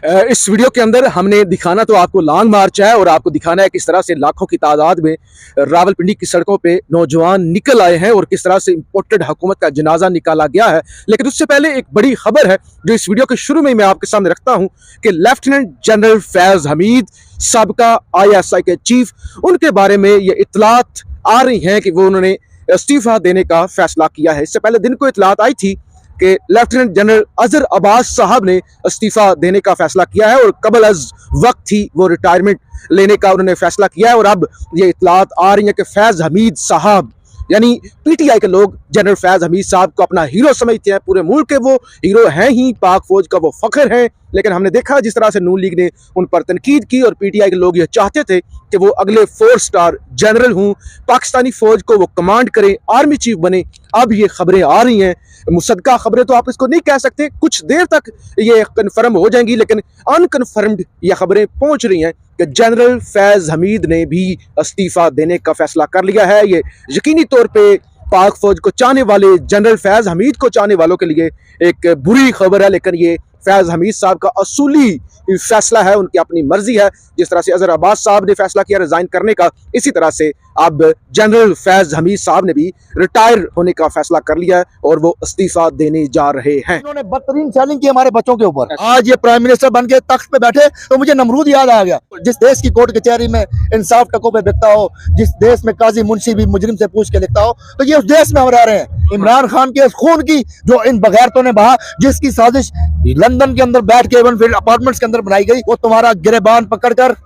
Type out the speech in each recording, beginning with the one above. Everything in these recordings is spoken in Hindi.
इस वीडियो के अंदर हमने दिखाना तो आपको लॉन्ग मार्च है और आपको दिखाना है किस तरह से लाखों की तादाद में रावलपिंडी की सड़कों पे नौजवान निकल आए हैं और किस तरह से इंपोर्टेड हुकूमत का जनाजा निकाला गया है। लेकिन उससे पहले एक बड़ी खबर है जो इस वीडियो के शुरू में मैं आपके सामने रखता हूं कि लेफ्टिनेंट जनरल फैज हमीद साबका ISI के चीफ, उनके बारे में ये इतलात आ रही हैं कि वो उन्होंने इस्तीफा देने का फैसला किया है। इससे पहले दिन को इतलात आई थी कि लेफ्टिनेंट जनरल अजहर अब्बास साहब ने इस्तीफा देने का फैसला किया है और कबल अज वक्त ही वो रिटायरमेंट लेने का उन्होंने फैसला किया है। और अब ये इतलात आ रही है कि फैज हमीद साहब यानी PTI के लोग जनरल फैज हमीद साहब को अपना हीरो समझते हैं। पूरे मुल्क के वो हीरो हैं ही, पाक फौज का वो फख्र है। लेकिन हमने देखा जिस तरह से नून लीग ने उन पर तनकीद की और PTI के लोग ये चाहते थे कि वो अगले 4 स्टार जनरल हों, पाकिस्तानी फौज को वो कमांड करें, आर्मी चीफ बने। अब ये खबरें आ रही हैं, मुसद्दका खबरें तो आप इसको नहीं कह सकते, कुछ देर तक ये कन्फर्म हो जाएंगी, लेकिन अनकन्फर्म्ड ये खबरें पहुंच रही हैं कि जनरल फैज हमीद ने भी इस्तीफा देने का फैसला कर लिया है। ये यकीनी तौर पे पाक फौज को चाहने वाले, जनरल फैज हमीद को चाहने वालों के लिए एक बुरी खबर है। लेकिन ये फैज हमीद साहब का असूली फैसला है, उनकी अपनी मर्जी है। जिस तरह से अजहर अब्बास साहब ने फैसला किया रिजाइन करने का, इसी तरह से अब जनरल फैज हमीद साहब ने भी रिटायर होने का फैसला कर लिया है और वो इस्तीफा देने जा रहे हैं। इन्होंने बदतरीन सेलिंग की हमारे बच्चों के ऊपर। आज ये प्राइम मिनिस्टर बन के तख्त पे बैठे तो मुझे नमरूद याद आ गया। जिस देश की कोर्ट कचहरी में इंसाफ टकों पे बिकता हो, जिस देश में काजी मुंशी भी मुजरिम से पूछ के लिखता हो, तो ये उस देश में हम रह रहे हैं। इमरान खान के खून की जो इन बगैरतों ने बहा, जिसकी साजिश लंदन के अंदर बैठ के एवनफील्ड अपार्टमेंट्स के अंदर बनाई गई, वो तुम्हारा गिरेबान पकड़कर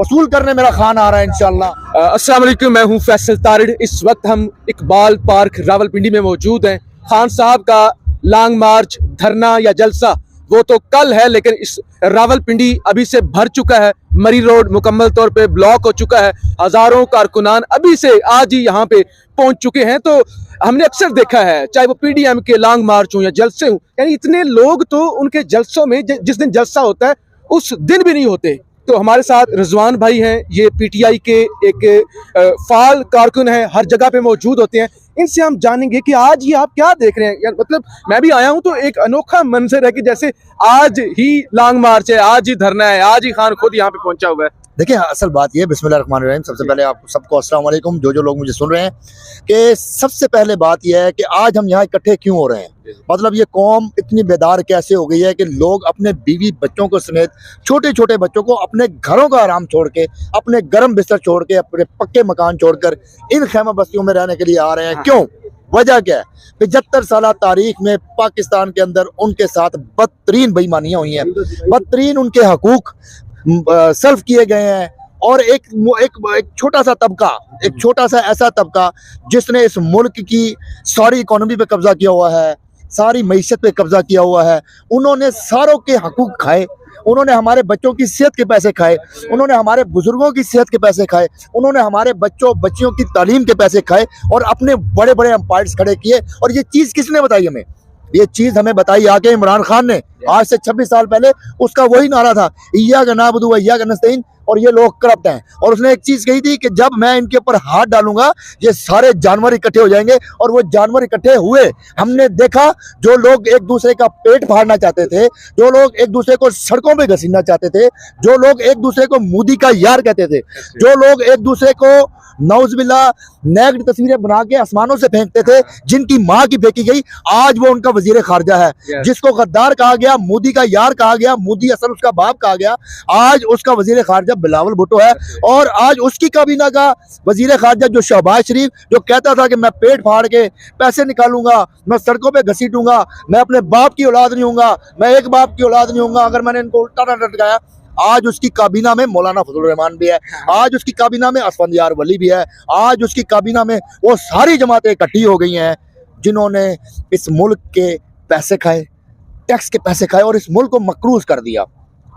वसूल करने मेरा खान आ रहा है इंशाल्लाह। अस्सलाम वालेकुम, मैं हूं फैसल तारिड़। इस वक्त हम इकबाल पार्क रावलपिंडी में मौजूद हैं। खान साहब का लॉन्ग मार्च, धरना या जलसा वो तो कल है, लेकिन इस रावलपिंडी अभी से भर चुका है। मरी रोड मुकम्मल तौर पे ब्लॉक हो चुका है। हजारों कारकुनान अभी से आज ही यहाँ पे पहुंच चुके हैं। तो हमने अक्सर देखा है, चाहे वो PDM के लॉन्ग मार्च हो या जलसे हो, यानी इतने लोग तो उनके जलसों में जिस दिन जलसा होता है उस दिन भी नहीं होते। तो हमारे साथ रिजवान भाई हैं, ये PTI के एक फाल कारकुन हैं, हर जगह पे मौजूद होते हैं। इनसे हम जानेंगे कि आज ये आप क्या देख रहे हैं। यार मतलब मैं भी आया हूं तो एक अनोखा मंजर है कि जैसे आज ही लॉन्ग मार्च है, आज ही धरना है, आज ही खान खुद यहाँ पे पहुंचा हुआ है। देखिए, असल बात यह, बिस्मिल्लाहिर्रहमानिर्रहीम, सबसे पहले आप सबको अस्सलाम वालेकुम, जो लोग मुझे सुन रहे हैं, कि सबसे पहले बात यह है कि आज हम यहाँ इकट्ठे क्यों हो रहे हैं। मतलब ये कौम इतनी बेदार कैसे हो गई है कि लोग अपने बीवी बच्चों को समेत, छोटे छोटे बच्चों को अपने घरों का आराम छोड़ के, अपने गर्म बिस्तर छोड़ के, अपने पक्के मकान छोड़कर इन खैमा बस्तियों में रहने के लिए आ रहे हैं। क्यों? वजह क्या है? 75 साल तारीख में पाकिस्तान के अंदर उनके साथ बदतरीन बेईमानियां हुई हैं, बदतरीन उनके हकूक सल्फ किए गए हैं। और एक छोटा सा तबका, एक छोटा सा ऐसा तबका जिसने इस मुल्क की सारी इकोनॉमी पे कब्जा किया हुआ है, सारी मईशत पे कब्जा किया हुआ है, उन्होंने सारों के हकूक खाए। उन्होंने हमारे बच्चों की सेहत के पैसे खाए, उन्होंने हमारे बुजुर्गों की सेहत के पैसे खाए, उन्होंने हमारे बच्चों बच्चियों की तालीम के पैसे खाए और अपने बड़े बड़े एम्पायर्स खड़े किए। और ये चीज़ किसने बताई हमें? ये चीज़ हमें बताई आके इमरान खान ने। आज से 26 साल पहले उसका वही नारा था, इय्याका नअबुदु व इय्याका नस्तईन। और ये लोग करप्ट हैं। और उसने एक चीज़ कही थी कि जब मैं इनके ऊपर हाथ डालूंगा ये सारे जानवर इकट्ठे हो जाएंगे। और वो जानवर इकट्ठे हुए। हमने देखा, जो लोग एक दूसरे का पेट फाड़ना चाहते थे, जो लोग एक दूसरे को सड़कों पे घसीटना चाहते थे, जो लोग एक दूसरे को मोदी का यार कहते थे, जो लोग एक दूसरे को नौज़बिल्ला नेक्ड तस्वीरें बना के आसमानों से फेंकते थे, जिनकी माँ की फेंकी गई, आज वो उनका वजीर खारजा है। जिसको गद्दार कहा गया, मोदी का यार कहा गया, मोदी असल उसका बाप कहा गया, आज उसका वजीर खारजा बिलावल भुट्टो है। और आज उसकी काबीना का वजीर खारजा जो शहबाज शरीफ, जो कहता था कि मैं पेट फाड़ के पैसे निकालूंगा, मैं सड़कों पे घसीटूंगा, मैं अपने बाप की औलाद नहीं हूँगा, मैं एक बाप की औलाद नहीं हूँगा अगर मैंने इनको उल्टा ना लटकाया, आज उसकी काबीना में मौलाना फजलुर रहमान भी है, आज उसकी काबीना में असफंदियार वली भी है, आज उसकी काबीना में वो सारी जमातें इकट्ठी हो गई हैं जिन्होंने इस मुल्क के पैसे खाए, टैक्स के पैसे खाए और इस मुल्क को मकरूज कर दिया।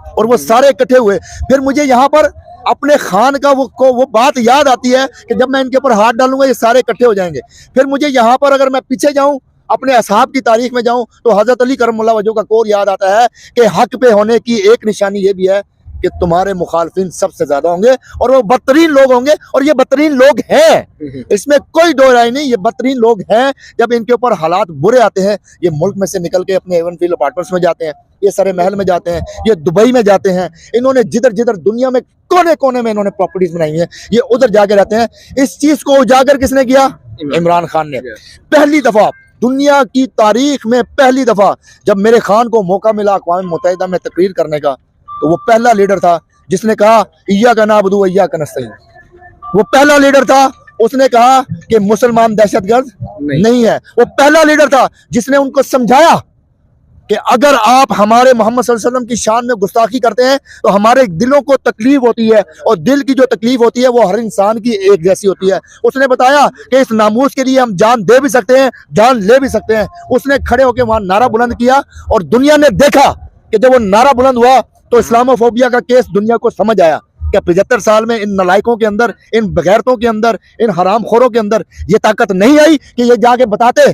और वो सारे इकट्ठे हुए। फिर मुझे यहाँ पर अपने खान का वो बात याद आती है कि जब मैं इनके ऊपर हाथ डालूंगा ये सारे इकट्ठे हो जाएंगे। फिर मुझे यहाँ पर अगर मैं पीछे जाऊं, अपने असहाब की तारीख में जाऊं, तो हजरत अली करमुल्लाह वजह का कौल याद आता है कि हक पे होने की एक निशानी ये भी है कि तुम्हारे मुखालफिन सबसे ज्यादा होंगे और वो बदतरीन लोग होंगे। और ये बदतरीन लोग हैं, इसमें कोई दो राय नहीं, ये बदतरीन लोग हैं। जब इनके ऊपर हालात बुरे आते हैं, ये मुल्क में से निकल के अपने एवनफील्ड अपार्टमेंट्स में जाते हैं, ये सरे महल में जाते हैं, ये दुबई में जाते हैं, इन्होंने जिधर जिधर दुनिया में कोने कोने में इन्होंने प्रॉपर्टीज बनाई हैं, ये उधर जाके रहते हैं। इस चीज को उजागर किसने किया? इमरान खान ने। पहली दफा दुनिया की तारीख में पहली दफा जब मेरे खान को मौका मिला अक़वाम मुत्तहिदा में तकरीर करने का, तो वो पहला लीडर था जिसने कहा इय्याका नअबुदु व इय्याका नस्तईन। वो पहला लीडर था, उसने कहा कि मुसलमान दहशतगर्द नहीं है। वो पहला लीडर था जिसने उनको समझाया कि अगर आप हमारे मोहम्मद सल्लल्लाहु अलैहि वसल्लम की शान में गुस्ताखी करते हैं तो हमारे दिलों को तकलीफ होती है, और दिल की जो तकलीफ होती है वो हर इंसान की एक जैसी होती है। उसने बताया कि इस नामूस के लिए हम जान दे भी सकते हैं, जान ले भी सकते हैं। उसने खड़े होकर वहां नारा बुलंद किया, और दुनिया ने देखा कि जब वो नारा बुलंद हुआ तो इस्लामोफोबिया का केस दुनिया को समझ आया कि 75 साल में इन नलायकों के अंदर, इन बगैरतों के अंदर, इन हरामखोरों के अंदर ये ताकत नहीं आई कि ये जाके बताते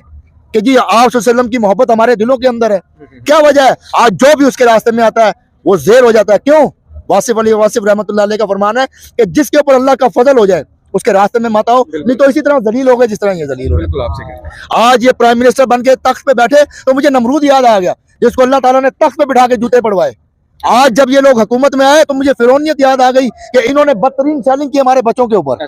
कि जी आप सल्लम की मोहब्बत हमारे दिलों के अंदर है। क्या वजह है? आज जो भी उसके रास्ते में आता है वो ज़ेर हो जाता है। क्यों? वासिफ अली वासिफ रहमतुल्लाह अलैह का फरमान है कि जिसके ऊपर अल्लाह का फजल हो जाए उसके रास्ते में मत आओ, नहीं तो इसी तरह जलील हो गए जिस तरह ये जलील हो गए। आज ये प्राइम मिनिस्टर बन के तख्त पे बैठे तो मुझे नमरूद याद आ गया, जिसको अल्लाह ताला ने तख्त पे बिठा के जूते पड़वाए। आज जब ये लोग हुकूमत में आए तो मुझे फिरौनियत याद आ गई कि इन्होंने बदतरीन सेलिंग की हमारे बच्चों के ऊपर।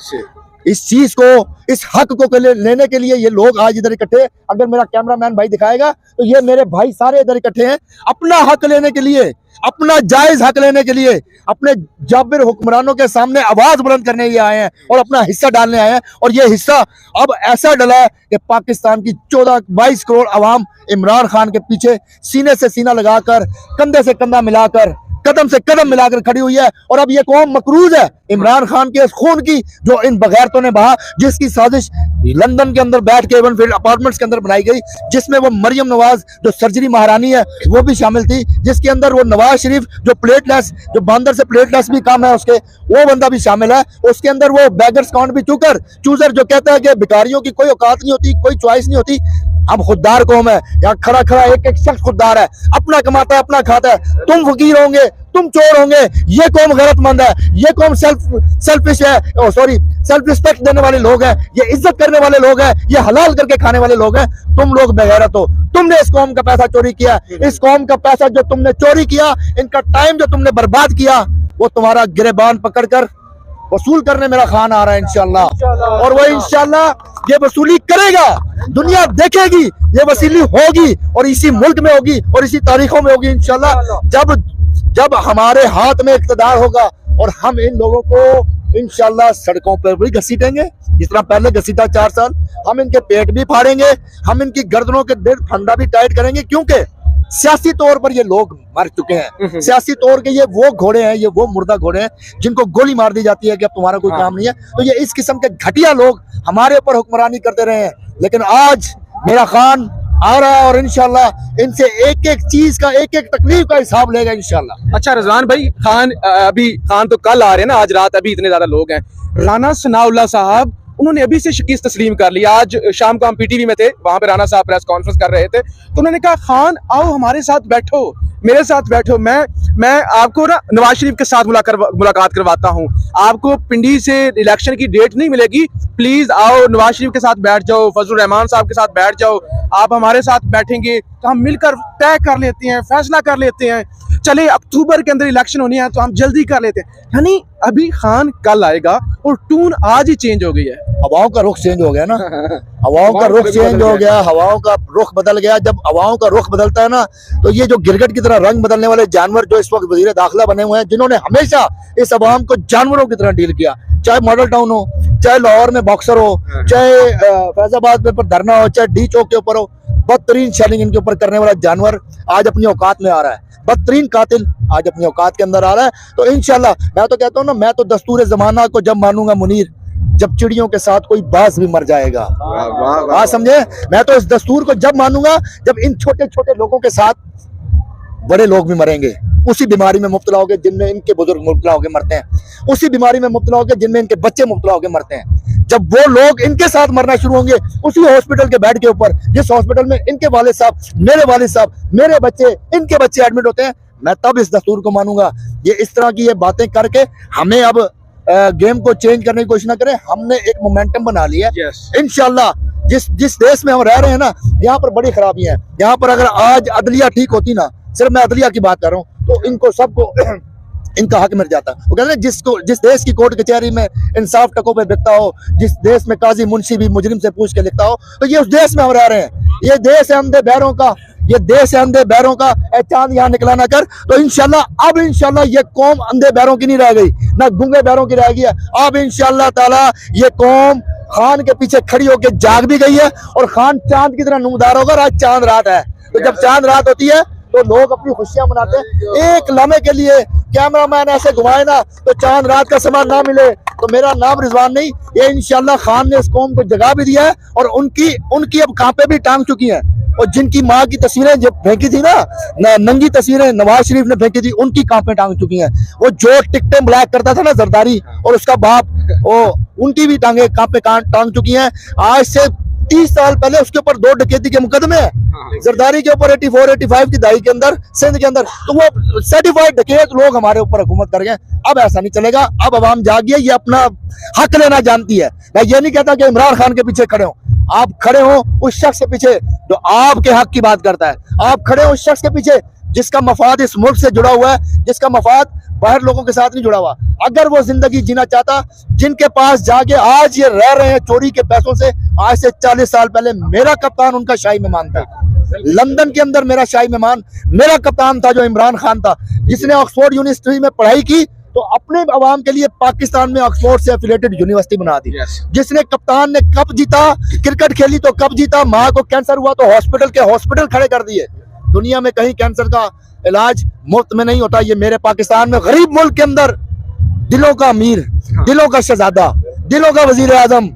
इस चीज को, इस हक को लेने के लिए ये लोग आज इधर इकट्ठे, अगर मेरा कैमरामैन भाई दिखाएगा तो ये मेरे भाई सारे इधर इकट्ठे हैं अपना हक लेने के लिए, अपना जायज हक लेने के लिए, अपने जाबिर हुक्मरानों के सामने आवाज बुलंद करने ये आए हैं और अपना हिस्सा डालने आए हैं। और ये हिस्सा अब ऐसा डला है कि पाकिस्तान की 14-22 करोड़ आवाम इमरान खान के पीछे सीने से सीना लगाकर, कंधे से कंधा मिलाकर, कदम से कदम मिलाकर खड़ी हुई है। और अब ये कौम मकरूज है इमरान खान के खून की जो इन बगैरतों ने बहा, जिसकी साजिश लंदन के अंदर बैठ के एवनफील्ड अपार्टमेंट्स के अंदर बनाई गई, जिसमें वो मरियम नवाज जो सर्जरी महारानी है वो भी शामिल थी, जिसके अंदर वो नवाज शरीफ जो प्लेटलेस, जो बंदर से प्लेटलेस भी काम है उसके, वो बंदा भी शामिल है। उसके अंदर वो बैगर्स काउंट भी चूजर जो कहता है कि भिखारियों की कोई औकात नहीं होती, कोई चॉइस नहीं होती। हम खुददार कौम है, यहाँ खड़ा खड़ा एक एक शख्स खुददार है, अपना कमाता है, अपना खाता है। तुम फकीर होंगे, तुम चोर होंगे, ये कौम गैरतमंद है, ये कौम सेल्फिश है, सेल्फ रिस्पेक्ट देने वाले लोग हैं, ये इज्जत करने वाले लोग हैं, ये हलाल करके खाने वाले लोग हैं। तुम लोग बेगैरत हो, तुमने इस कौम का पैसा चोरी किया। इस कौम का पैसा जो तुमने चोरी किया, इनका टाइम जो तुमने बर्बाद किया, वो तुम्हारा गिरेबान पकड़कर वसूल करने मेरा खान आ रहा है इंशाल्लाह। और वो इंशाल्लाह ये वसूली करेगा, दुनिया देखेगी, ये वसूली होगी और इसी मुल्क में होगी और इसी तारीखों में होगी इंशाल्लाह। जब हमारे हाथ में इक़्तिदार होगा और हम इन लोगों को इंशाल्लाह सड़कों पर भी घसीटेंगे, जिस तरह पहले घसीटा 4 साल, हम इनके पेट भी फाड़ेंगे, हम इनकी गर्दनों के फंडा भी टाइट करेंगे। क्योंकि सियासी तौर पर ये लोग मर चुके हैं, सियासी तौर के ये वो घोड़े हैं, ये वो मुर्दा घोड़े हैं जिनको गोली मार दी जाती है कि अब तुम्हारा कोई काम नहीं है। तो ये इस किस्म के घटिया लोग हमारे ऊपर हुक्मरानी करते रहे हैं, लेकिन आज मेरा खान आ रहा है और इंशाल्लाह इनसे एक एक चीज का, एक एक तकलीफ का हिसाब लेगा इंशाल्लाह। अच्छा रिजवान भाई, खान तो कल आ रहे हैं ना, आज रात अभी इतने ज्यादा लोग हैं। राना सनाउल्लाह साहब उन्होंने अभी से शिकस्त तस्लीम कर ली। आज शाम को हम पीटीवी में थे, वहां पे राना साहब प्रेस कॉन्फ्रेंस कर रहे थे, तो उन्होंने कहा खान आओ हमारे साथ बैठो, मेरे साथ बैठो, मैं आपको ना नवाज शरीफ के साथ मुलाकात करवाता हूँ, आपको पिंडी से इलेक्शन की डेट नहीं मिलेगी, प्लीज आओ नवाज शरीफ के साथ बैठ जाओ, फजल रहमान साहब के साथ बैठ जाओ, आप हमारे साथ बैठेंगे तो हम मिलकर तय कर लेते हैं, फैसला कर लेते हैं, चले अक्टूबर के अंदर इलेक्शन होनी है तो हम जल्दी कर लेते हैं। यानी अभी खान कल आएगा और टून आज ही चेंज हो गई है। हवाओं का रुख चेंज हो गया ना, हवाओं का रुख चेंज हो गया, हवाओं का रुख बदल गया। जब हवाओं का रुख बदलता है ना, तो ये जो गिरगिट की तरह रंग बदलने वाले जानवर जो इस वक्त वजीर दाखिला बने हुए हैं, जिन्होंने हमेशा इस अवाम को जानवरों की तरह डील किया, चाहे मॉडल टाउन हो, चाहे लाहौर में बॉक्सर हो, चाहे फैजाबाद में पर धरना हो, चाहे डी चौक के ऊपर हो, बदतरीन शेलिंग इनके ऊपर करने वाला जानवर आज अपनी औकात में आ रहा है, बदतरीन कातिल आज अपनी औकात के अंदर आ रहा है। तो इंशाल्लाह मैं तो कहता हूँ ना, मैं तो दस्तूर जमाना को जब मानूंगा मुनीर, जब चिड़ियों के साथ कोई बाज भी मर जाएगा। वाह समझे? मैं तो इस दस्तूर को जब मानूंगा जब इन छोटे छोटे लोगों के साथ बड़े लोग भी मरेंगे, उसी बीमारी में मुब्तला होकर जिनमें इनके बुजुर्ग मुब्तला होकर मरते हैं, उसी बीमारी में मुब्तला होकर जिनमें इनके बच्चे मुब्तला होकर मरते हैं। जब वो लोग इनके साथ मरना शुरू होंगे उसी हॉस्पिटल के बेड के ऊपर, जिस हॉस्पिटल में इनके वालिद साहब, मेरे वालिद साहब, मेरे बच्चे, इनके बच्चे एडमिट होते हैं, मैं तब इस दस्तूर को मानूंगा। ये इस तरह की ये बातें करके हमें अब गेम को चेंज करने की कोशिश ना करें। हमने एक मोमेंटम बना लिया इंशाल्लाह। जिस देश में हम रह रहे हैं ना, यहाँ पर बड़ी खराबियां हैं। यहाँ पर अगर आज अदलिया ठीक होती ना, सिर्फ मैं अदलिया की बात कर रहा हूँ, तो इनको सबको इनका हक मिल जाता है। वो कहते हैं जिस देश की कोर्ट कचहरी में इंसाफ टकों पे बिकता हो, जिस देश में काजी मुंशी भी मुजरिम से पूछ के लिखता हो, तो ये उस देश में हम रह रहे हैं। ये देश है अंधे बैरों का, ये देश है अंधे बैरों का। ए चांद यहाँ निकला ना कर, तो इंशाल्लाह अब इंशाल्लाह ये कौम अंधे बैरों की नहीं रह गई, ना गूंगे बैरों की रह गई है। अब इंशाल्लाह ताला ये कौम खान के पीछे खड़ी होकर जाग भी गई है, और खान चांद की तरह नूमदार होगा। और आज चांद रात है, तो जब चांद रात होती है तो लोग अपनी खुशियां मनाते हैं। एक लम्हे के लिए कैमरामैन ऐसे घुमाए ना तो चांद रात का समय ना मिले, तो मेरा नाम रिजवान नहीं, ये इंशाल्लाह खान ने इस कौम को जगा भी दिया है, और उनकी अब कांपे भी टांग चुकी हैं। और जिनकी माँ की तस्वीरें जब फेंकी थी ना, नंगी तस्वीरें नवाज शरीफ ने फेंकी थी, उनकी कांपे टांग चुकी हैं। वो जो टिकटें ब्लैक करता था ना जरदारी और उसका बाप, वो उनकी भी टांगे कांपे टांग चुकी हैं। आज से 30 साल पहले उसके ऊपर 2 डकैती के मुकदमे हैं, जरदारी के ऊपर 84-85 की दहाई के अंदर सिंध के अंदर, तो वो सर्टिफाइड डकैत लोग हमारे ऊपर हुकूमत कर गए। अब ऐसा नहीं चलेगा, अब अवाम जागी है, ये अपना हक लेना जानती है। मैं ये नहीं कहता कि इमरान खान के पीछे खड़े हो, आप खड़े हो उस शख्स के पीछे जो आपके हक की बात करता है। आप खड़े हो उस शख्स के पीछे जिसका मफाद इस मुल्क से जुड़ा हुआ है, जिसका मफाद बाहर लोगों के साथ नहीं जुड़ा हुआ। अगर वो जिंदगी जीना चाहता, जिनके पास जाके आज ये रह रहे हैं चोरी के पैसों से, आज से 40 साल पहले मेरा कप्तान उनका शाही मेहमान था। लंदन के अंदर मेरा शाही मेहमान मेरा कप्तान था, जो इमरान खान था, जिसने ऑक्सफोर्ड यूनिवर्सिटी में पढ़ाई की तो अपने अवाम के लिए पाकिस्तान में ऑक्सफोर्ड से एफिलेटेड यूनिवर्सिटी बना दी। जिसने कप्तान ने कप जीता, क्रिकेट खेली तो कप जीता, माँ को कैंसर हुआ तो हॉस्पिटल खड़े कर दिए। दुनिया में कहीं कैंसर का इलाज मुफ्त में नहीं होता। ये मेरे पाकिस्तान में गरीब मुल्क के अंदर दिलों का अमीर, दिलों का शहजादा, दिलों का वजीर आजम,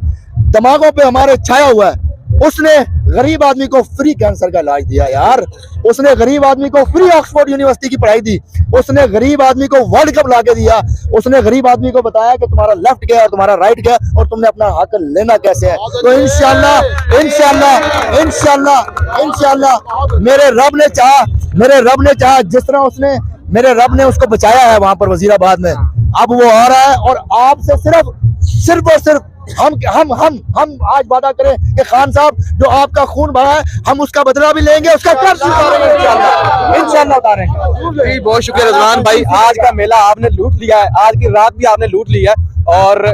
दिमागों पे हमारे छाया हुआ है। उसने गरीब आदमी को फ्री कैंसर का इलाज दिया यार, उसने गरीब आदमी को फ्री ऑक्सफोर्ड यूनिवर्सिटी की पढ़ाई दी, उसने गरीब आदमी को वर्ल्ड कप लाके दिया, उसने गरीब आदमी को बताया कि तुम्हारा लेफ्ट क्या है, तुम्हारा राइट क्या है, और तुमने अपना हक लेना कैसे है। तो इंशाल्लाह इंशाल्लाह इंशाल्लाह इंशाल्लाह मेरे रब ने चाहा जिस तरह उसने मेरे रब ने उसको बचाया है वहां पर वजीराबाद में, अब वो आ रहा है। और आपसे सिर्फ और सिर्फ हम आज वादा करें कि खान साहब जो आपका खून बहा है, हम उसका बदला भी लेंगे, उसका कर्ज उतारेंगे इंशाल्लाह उतारेंगे। बहुत शुक्रिया रिजवान भाई, आज का मेला आपने लूट लिया है, आज की रात भी आपने लूट ली है। और